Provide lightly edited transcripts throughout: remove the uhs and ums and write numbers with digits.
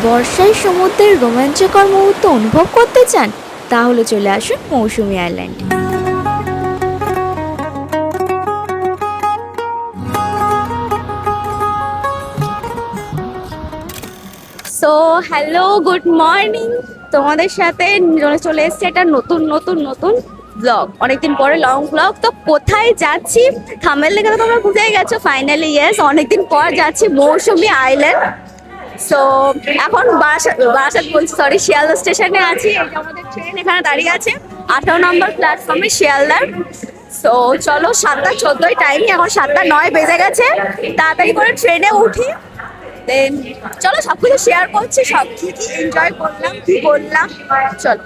বর্ষায় সমুদ্রের রোমাঞ্চকর মুহূর্ত অনুভব করতে চান? তাহলে চলে আসুন Mousumi island. So hello, good morning. তোমাদের সাথে চলে এসছে একটা নতুন নতুন নতুন ব্লগ, অনেকদিন পরে লং ব্লগ। তো কোথায় যাচ্ছি থাম্বনেল দেখে তো তোমরা বুঝেই গেছো। ফাইনালি ইয়েস, অনেকদিন পর যাচ্ছি মৌসুমী আইল্যান্ড। সো এখন বারাসাত বলছি, সরি, শিয়ালদা স্টেশনে আছি। এই যে আমাদের ট্রেন এখানে দাঁড়িয়ে আছে 18 নম্বর প্ল্যাটফর্মে শিয়ালদার। সো চলো, 7:14 টাইম, এখন 7:09 বেজে গেছে। তাড়াতাড়ি করে ট্রেনে উঠি, দেন চলো সবকিছু শেয়ার করছি, সব কি কি এনজয় করলাম, কি করলাম, চলো।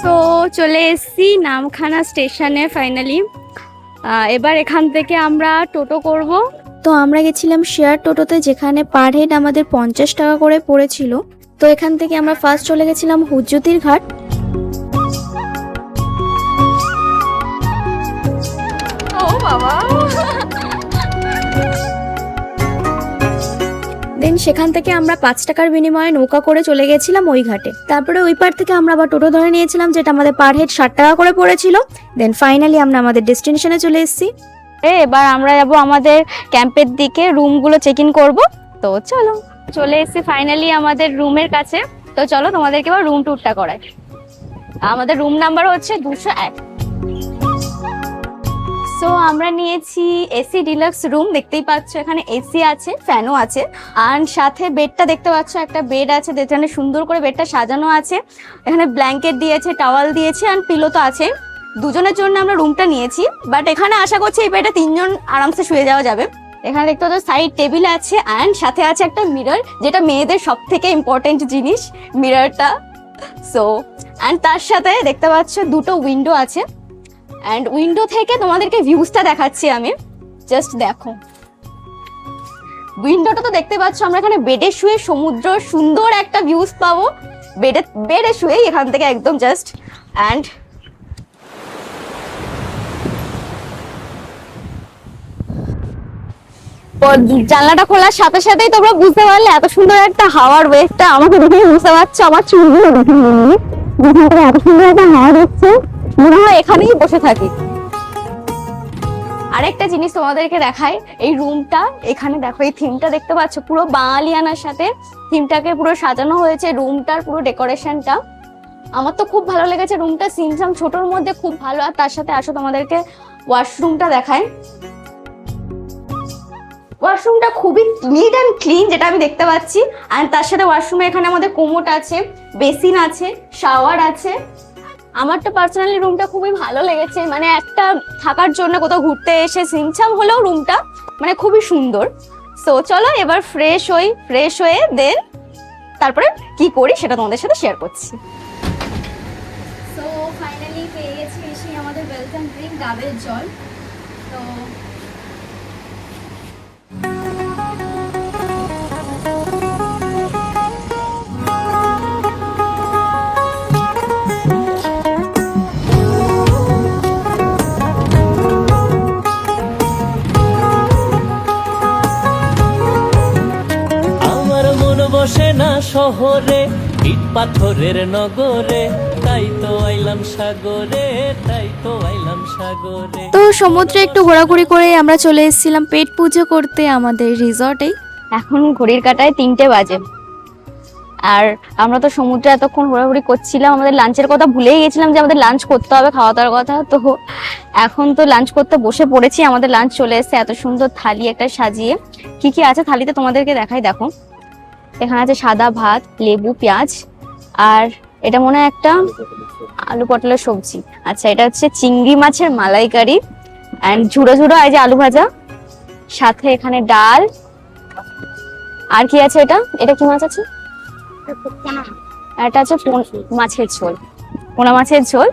সো চলে এসছি নামখানা স্টেশনে ফাইনালি। এবার এখান থেকে আমরা টোটো করব। তো আমরা গেছিলাম শেয়ার টোটোতে, যেখানে পার হেড আমাদের 50 টাকা করে পড়েছিল। তো এখান থেকে আমরা ফার্স্ট চলে গেছিলাম হুজ্জুতির ঘাট। ও বাবা, দেন সেখান থেকে আমরা 5 টাকার বিনিময়ে নৌকা করে চলে গেছিলাম ওই ঘাটে। তারপরে ওই পার থেকে আমরা আবার টোটো ধরে নিয়েছিলাম, যেটা আমাদের পার হেড 60 টাকা করে পড়েছিল। দেন ফাইনালি আমরা আমাদের ডেস্টিনেশনে চলে এসেছি। এবার আমরা যাব আমাদের ক্যাম্পের দিকে, রুমগুলো চেক ইন করবো। তো চলো, চলে এসেছি ফাইনালি আমাদের রুমের কাছে। তো চলো তোমাদেরকে এবার রুম ট্যুরটা করাই। আমাদের রুম নাম্বার হচ্ছে 201। সো আমরা নিয়েছি এসি ডিলাক্স রুম, দেখতেই পাচ্ছ এখানে এসি আছে, ফ্যানও আছে, আর সাথে বেডটা দেখতে পাচ্ছ, একটা বেড আছে যেখানে সুন্দর করে বেডটা সাজানো আছে। এখানে ব্ল্যাঙ্কেট দিয়েছে, টাওয়াল দিয়েছে, আর পিলো তো আছে। দুজনের জন্য আমরা রুমটা নিয়েছি, বাট এখানে আশা করছি এই বেডে 3 জন আরামসে শুয়ে যাওয়া যাবে। এখানে দেখতে পাচ্ছ সাইড টেবিল আছে, অ্যান্ড সাথে আছে একটা মিরর, যেটা মেয়েদের সব থেকে ইম্পর্টেন্ট জিনিস, মিররটা। সো অ্যান্ড তার সাথে দেখতে পাচ্ছ 2টো উইন্ডো আছে, অ্যান্ড উইন্ডো থেকে তোমাদেরকে ভিউজটা দেখাচ্ছি আমি, জাস্ট দেখো। উইন্ডোটা তো দেখতে পাচ্ছ, আমরা এখানে বেডে শুয়ে সমুদ্র সুন্দর একটা ভিউজ পাবো, বেডে শুয়ে এখান থেকে একদম জাস্ট। অ্যান্ড জানলাটা খোলার সাথে সাথেই তোমরা বুঝতে পারলে এত সুন্দর একটা হাওয়ার ওয়েভটা, আমাকে দেখেই বুঝতে পারছো, আমার চুলগুলো দেখে এত সুন্দর একটা হাওয়া দেখছে, মনে হয় এখানেই বসে থাকি। আরেকটা জিনিস তোমাদেরকে দেখাই, এই রুমটা, এখানে দেখো এই থিমটা দেখতে পাচ্ছ, পুরো বাঙালিয়ানার সাথে থিমটাকে পুরো সাজানো হয়েছে, রুমটার পুরো ডেকোরেশনটা। আমার তো খুব ভালো লেগেছে রুমটা, সিমসাম ছোটর মধ্যে খুব ভালো। আর তার সাথে আসো তোমাদেরকে ওয়াশরুমটা দেখায়। ওয়াশরুমটা খুবই নিট অ্যান্ড ক্লিন, যেটা আমি দেখতে পাচ্ছি। আর তার সাথে ওয়াশরুমে এখানে আমাদের কোমোট আছে, বেসিন আছে, শাওয়ার আছে। আমার তো পার্সোনালি রুমটা খুবই ভালো লেগেছে, মানে একটা থাকার জন্য কোথাও ঘুরতে এসে সিমছাম হলেও রুমটা মানে খুবই সুন্দর। সো চলো এবার ফ্রেশ হয়ে দেন তারপরে কি করি সেটা তোমাদের সাথে শেয়ার করছি। সো ফাইনালি পেয়ে গেছি এসে আমাদের ওয়েলকাম ড্রিঙ্ক, ডাবের জল। তো বসে না শহরে, ইট পাথরের নগরে, তাই তো আইলাম সাগরে, তাই তো আইলাম সাগরে। তো সমুদ্রে একটু ঘোরাঘুরি করে আমরা চলে এসেছিলাম পেট পুজো করতে আমাদের রিসর্টেই। এখন ঘড়ির কাঁটায় 3টে বাজে, আর আমরা তো সমুদ্রে এতক্ষণ ঘোরাঘুরি করছিলাম, আমাদের লাঞ্চের কথা ভুলেই গেছিলাম যে আমাদের লাঞ্চ করতে হবে, খাওয়া দাওয়ার কথা। তো এখন তো লাঞ্চ করতে বসে পড়েছি, আমাদের লাঞ্চ চলে এসেছে, এত সুন্দর থালি একটা সাজিয়ে। কি কি আছে থালিতে তোমাদেরকে দেখাই, দেখো এখানে আছে সাদা ভাত, লেবু, পেঁয়াজ, আর এটা মনে হয় একটা আলু পটলের সবজি। আচ্ছা, এটা হচ্ছে চিংড়ি মাছের মালাইকারি, এন্ড ঝুড়ো ঝুড়ো এই যে আলু ভাজা, সাথে এখানে ডাল। আর কি আছে, এটা কি মাছ আছে? এটা আছে মাছের ঝোল, পোনা মাছের ঝোল।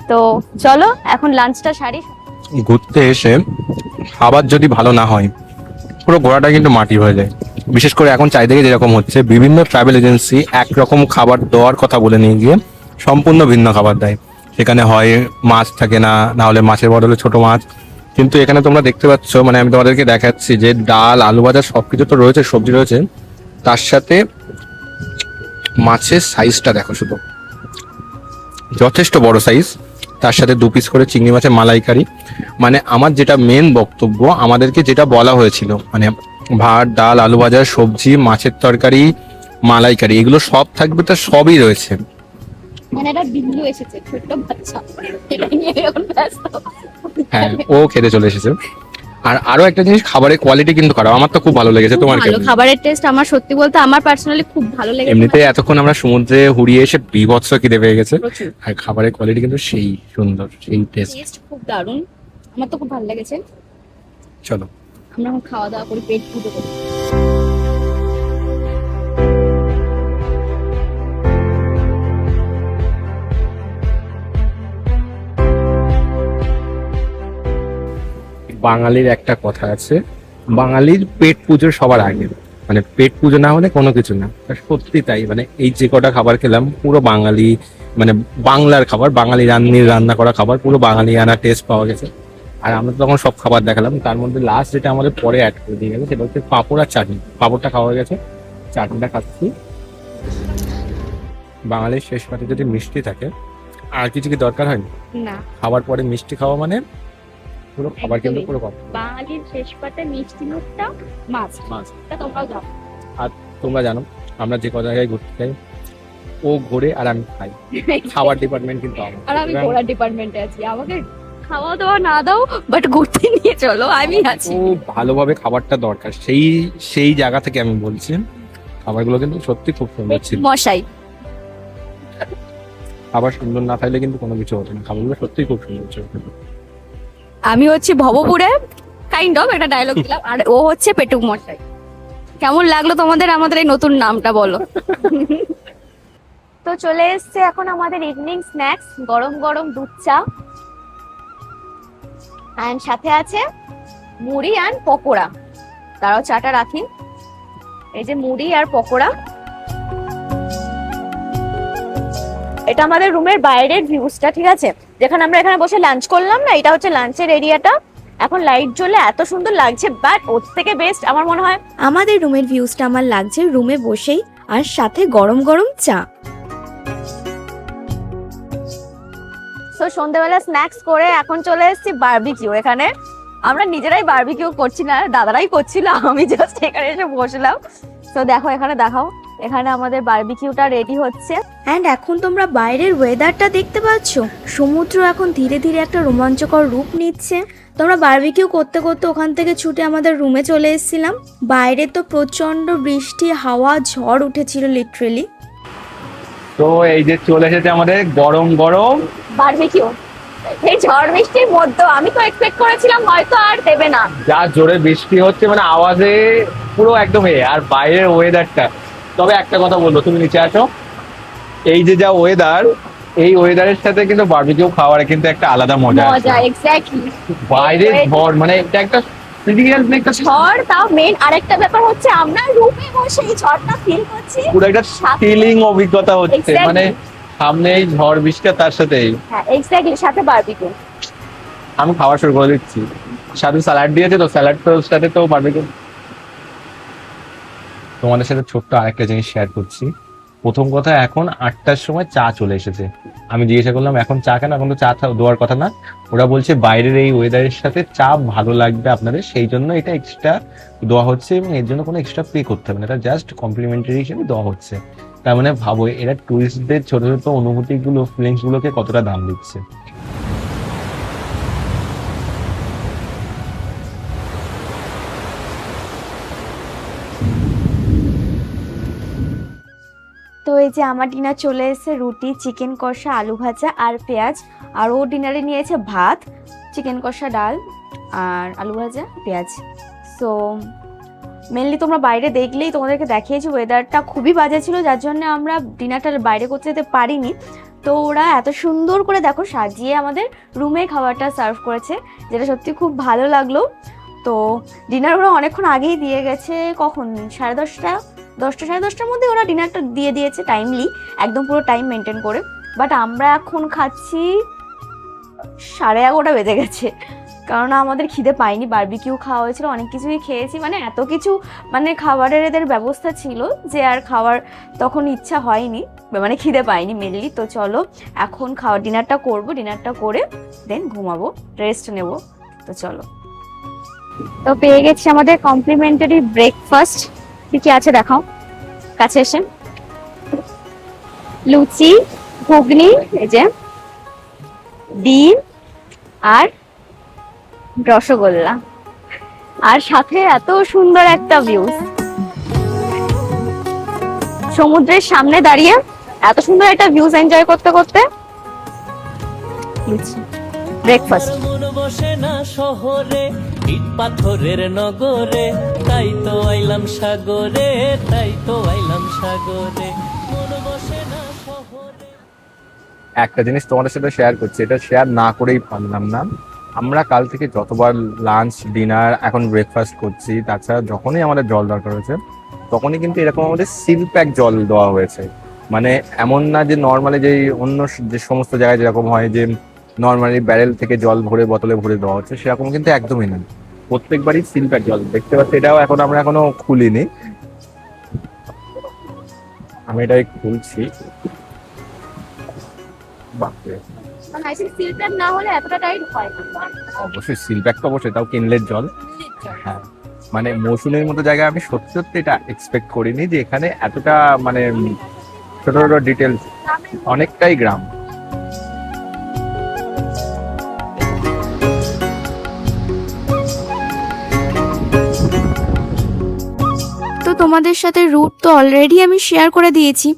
তো চলো এখন লাঞ্চটা সারি। ঘুরতে এসে খাবার যদি ভালো না হয়, পুরো ঘোরাটা কিন্তু মাটি হয়ে যায়। বিশেষ করে এখন চারিদিকে যেরকম হচ্ছে, বিভিন্ন ট্রাভেল এজেন্সি একরকম খাবার দেওয়ার কথা বলে নিয়ে গিয়ে সম্পূর্ণ ভিন্ন খাবার দেয়। সেখানে হয় মাছ থাকে না, না হলে মাছের বদলে ছোট মাছ, কিন্তু এখানে তোমরা দেখতে পাচ্ছ, মানে আমি তোমাদেরকে দেখাচ্ছি যে ডাল, আলু ভাজা সবকিছু তো রয়েছে, সবজি রয়েছে, তার সাথে মাছের সাইজটা দেখো শুধু, যথেষ্ট বড় সাইজ। তার সাথে 2 পিস করে চিংড়ি মাছের মালাইকারি। মানে আমার যেটা মেন বক্তব্য, আমাদেরকে যেটা বলা হয়েছিল, মানে ভাত, ডাল, আলু ভাজা, সবজি, মাছের তরকারি, মালাইকারি, এগুলো সব থাকবে, তো সবই রয়েছে। মানে একটা বিন্দু এসেছে, ছোট্ট বাচ্চা এটা নিয়ে এখন ব্যস্ত। হ্যাঁ, ও খেতে চলে এসেছে। আর আরো একটা জিনিস, খাবারের কোয়ালিটি কিন্তু খারাপ, আমার তো খুব ভালো লেগেছে। তোমার ভালো কেমন? খাবারের টেস্ট আমার সত্যি বলতে আমার পার্সোনালি খুব ভালো লেগেছে। এমনিতে এতক্ষণ আমরা সমুদ্রে হুড়িয়ে এসে বিভৎস খিদে পেয়ে গেছে, প্রচুর আর খাবারের কোয়ালিটি কিন্তু সেই সুন্দর, সেই টেস্ট। টেস্ট খুব দারুণ, আমার তো খুব ভালো লেগেছে। চলো আমরা এখন খাওয়া দাওয়া করি, পেট পুজো করি। বাঙালির একটা কথা আছে, বাঙালির পেট পুজো সবার আগে, মানে পেট পুজো না হলে কোনো কিছু না। আর সত্যি তাই, মানে এই যে কটা খাবার খেলাম পুরো বাঙালি, মানে বাংলার খাবার, বাঙালি রান্নির রান্না করা খাবার, পুরো বাঙালি আনা টেস্ট পাওয়া গেছে। আর আমরা তো তখন সব খাবার দেখালাম, তার মধ্যে লাস্ট যেটা আমাদের পরে অ্যাড করে দিয়ে গেছে সেটা হচ্ছে পাঁপড় আর চাটনি। পাঁপড়টা খাওয়া হয়ে গেছে, চাটনিটা খাচ্ছি। বাঙালির শেষ পাতে যদি মিষ্টি থাকে, আর কিছু কি দরকার হয় না? না, খাবার পরে মিষ্টি খাওয়া মানে পুরো খাবার কিন্তু একদমই। পুরো কম। বাঙালির শেষ পাতে মিষ্টি মুখটা মাছ, মাছ। এটা তোমরাও জানো। তোমরা জানো আমরা যে কত জায়গায় ঘুরতে যাই, ও ঘোরে আর আমি খাই। খাবার ডিপার্টমেন্ট কিন্তু আমার। আর আমি এবং ঘোড়ার ডিপার্টমেন্টে আছি, আমাকে খাওয়া দাওয়া না দাও বাট ঘুরতে নিয়ে চলো, আমি আছি। খুব ভালোভাবে খাবারটা দরকার, সেই সেই জায়গা থেকে আমি বলছি, খাবারগুলো কিন্তু সত্যি খুব সুন্দর ছিল। মশাই খাবার সুন্দর না থাকলে কিন্তু কোনো কিছু হতো না, খাবারগুলো সত্যি খুব সুন্দর ছিল। আমি হচ্ছে ভবপুরে কাইন্ড অফ একটা ডায়লগ দিলাম, আর ও হচ্ছে পেটুক মশাই। কেমন লাগলো তোমাদের আমাদের এই নতুন নামটা বলো? তো চলে এসছে এখন আমাদের ইভিনিং স্ন্যাক্স, গরম গরম দুধ চা, এন্ড সাথে আছে মুড়ি আর পকোড়া। তারাও চাটা রাখি, এই যে মুড়ি আর পকোড়া। এটা আমাদের রুমের বাইরের ভিউজটা, ঠিক আছে? যেখানে আমরা এখানে বসে লাঞ্চ করলাম না, এটা হচ্ছে লাঞ্চের এরিয়াটা। এখন লাইট জ্বলে এত সুন্দর লাগছে, বাট ওর থেকে বেস্ট আমার মনে হয় আমাদের রুমের ভিউজটা আমার লাগছে রুমে বসেই, আর সাথে গরম গরম চা। তো সন্ধ্যেবেলা স্ন্যাক্স করে এখন চলে এসেছি বারবিকিউ। এখানে আমরা নিজেরাই বারবিকিউ করছি না, দাদারাই করছিল, আমি জাস্ট এখানে এসে বসলাম। তো দেখো, এখানে দেখাও, এখানে আমাদের বারবিকিউটা রেডি হচ্ছে। অ্যান্ড এখন তোমরা বাইরের ওয়েদারটা দেখতে পাচ্ছ, সমুদ্র এখন ধীরে ধীরে একটা রোমাঞ্চকর রূপ নিচ্ছে। তোমরা বারবিকিউ করতে করতে ওখান থেকে ছুটে আমাদের রুমে চলে এসেছিলাম। বাইরে তো প্রচন্ড বৃষ্টি, হাওয়া, ঝড় উঠেছিল লিটারেলি। তো এই যে চলে এসেছে আমাদের গরম গরম বারবিকিউ, এই ঝড় বৃষ্টির মধ্যে আমি তো এক্সপেক্ট করেছিলাম হয়তো আর দেবে না। যা জোরে বৃষ্টি হচ্ছে, মানে আওয়াজে পুরো একদম আর বাইরের ওয়েদারটা। তবে একটা কথা বলবো, তুমি নিচে আসো, এই যে যা ওয়েদার, এই ওয়েদারের সাথে কিন্তু বারবিকিউ খাওয়ার কিন্তু একটা আলাদা মজা আছে। মজা, এক্স্যাক্টলি। বাইরে ঝড়, মানে এটা একটা ফিজিক্যাল একটা ঝড়, তাও মেন আরেকটা ব্যাপার হচ্ছে আমরা রুমে বসে এই ঝড়টা ফিল করছি। পুরো একটা ফিলিং অভিজ্ঞতা হচ্ছে, Exactly. মানে সামনে এই ঝড় বৃষ্টি, তার সাথে হ্যাঁ এক্স্যাক্টলি, সাথে বারবিকিউ। আমি খাওয়া শুরু করে দিচ্ছি। সাথে স্যালাড দিয়েছে, তো স্যালাড তো সাথে তো বারবিকিউ। তোমাদের সাথে ছোট্ট আরেকটা জিনিস শেয়ার করছি। প্রথম কথা, এখন 8টার সময় চা চলে এসেছে। আমি জিজ্ঞাসা করলাম এখন চা কেন, এখন তো চা দেওয়ার কথা না। ওরা বলছে বাইরের এই ওয়েদারের সাথে চা ভালো লাগবে আপনাদের, সেই জন্য এটা এক্সট্রা দেওয়া হচ্ছে, এবং এর জন্য কোনো এক্সট্রা পে করতে হবে না, এটা জাস্ট কমপ্লিমেন্টারি হিসেবে দেওয়া হচ্ছে। তার মানে ভাবো এরা টুরিস্টদের ছোট ছোট অনুভূতিগুলো, ফিলিংস গুলোকে কতটা দাম দিচ্ছে। তো এই যে আমার ডিনার চলে এসেছে, রুটি, চিকেন কষা, আলু ভাজা আর পেঁয়াজ। আর ও ডিনারে নিয়েছে ভাত, চিকেন কষা, ডাল আর আলু ভাজা, পেঁয়াজ। সো মেনলি তোমরা বাইরে দেখলেই তোমাদেরকে দেখিয়েছি, ওয়েদারটা খুবই বাজে ছিল, যার জন্য আমরা ডিনারটা বাইরে করতে যেতে পারিনি। তো ওরা এত সুন্দর করে দেখো সাজিয়ে আমাদের রুমে খাবারটা সার্ভ করেছে, যেটা সত্যি খুব ভালো লাগলো। তো ডিনার ওরা অনেকক্ষণ আগেই দিয়ে গেছে, কখন 10:30, 10টা 10:30টার মধ্যে ওরা ডিনারটা দিয়ে দিয়েছে, টাইমলি, একদম পুরো টাইম মেনটেন করে। বাট আমরা এখন খাচ্ছি 11:30 বেজে গেছে। কারণ আমাদের খিদে পাইনি, বারবিকিউ খাওয়া হয়েছিল, অনেক কিছুই খেয়েছি, মানে এত কিছু মানে খাবারের এদের ব্যবস্থা ছিল যে আর খাওয়ার তখন ইচ্ছা হয়নি, মানে খিদে পাইনি মেনলি। তো চলো এখন ডিনারটা করবো, ডিনারটা করে দেন ঘুমাবো, রেস্ট নেব। তো চলো। তো পেয়ে গেছি আমাদের কমপ্লিমেন্টারি ব্রেকফাস্ট। কি কি আছে দেখাও কাছে এসে। লুচি, ঘুগনি, এই যে ডিম আর রসগোল্লা, আর সাথে এত সুন্দর একটা ভিউ, সমুদ্রের সামনে দাঁড়িয়ে এত সুন্দর একটা ভিউজ এনজয় করতে করতে ব্রেকফাস্ট। মন বসে না শহরে, ইট পাথরের নগরে, তাই তো আইলাম সাগরে, তাই তো আইলাম সাগরে, মন বসে না শহরে। একটা জিনিস তোমাদের সাথে শেয়ার করছি, এটা শেয়ার না করেই পারলাম না। আমরা কাল থেকে যতবার লাঞ্চ, ডিনার, এখন ব্রেকফাস্ট করছি, তাছাড়া যখনই আমাদের জল দরকার হয়েছে তখনই কিন্তু এরকম আমাদের সিল প্যাক জল দেওয়া হয়েছে। মানে এমন না যে নর্মালি যে অন্য যে সমস্ত জায়গায় যেরকম হয় যে নর্মালি ব্যারেল থেকে জল ভরে বোতলে ভরে দেওয়া হচ্ছে, সেরকম কিন্তু একদমই না। প্রত্যেকবারই সিল প্যাক জল দেখতে পাচ্ছি। এটাও আমরা এখনো খুলিনি, আমি এটাই খুলছি। বাপরে, না হলে এতটা টাইট হয় না। অবশ্যই সিল প্যাক তো অবশ্যই, তাও কিনলের জল। হ্যাঁ, মানে মৌসুমীর মতো জায়গায় আমি সত্যি সত্যি এটা এক্সপেক্ট করিনি যে এখানে এতটা মানে ছোট ছোট ডিটেলস, অনেকটাই গ্রাম। তো তোমাদের সাথে রুট তো অলরেডি আমি শেয়ার করে দিয়েছি।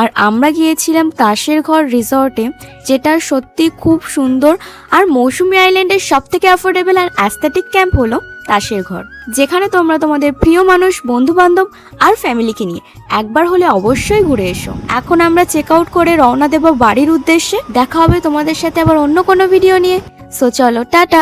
আর আমরা গিয়েছিলাম তাসের ঘর রিসর্টে, যেটা সত্যি খুব সুন্দর। আর মৌসুমী আইল্যান্ডের সব থেকে অ্যাফোর্ডেবল আর অ্যাস্থেটিক ক্যাম্প হলো তাসের ঘর, যেখানে তোমরা তোমাদের প্রিয় মানুষ, বন্ধু বান্ধব আর ফ্যামিলিকে নিয়ে একবার হলে অবশ্যই ঘুরে এসো। এখন আমরা চেক আউট করে রওনা দেব বাড়ির উদ্দেশ্যে। দেখা হবে তোমাদের সাথে আবার অন্য কোনো ভিডিও নিয়ে। সো চলো, টাটা।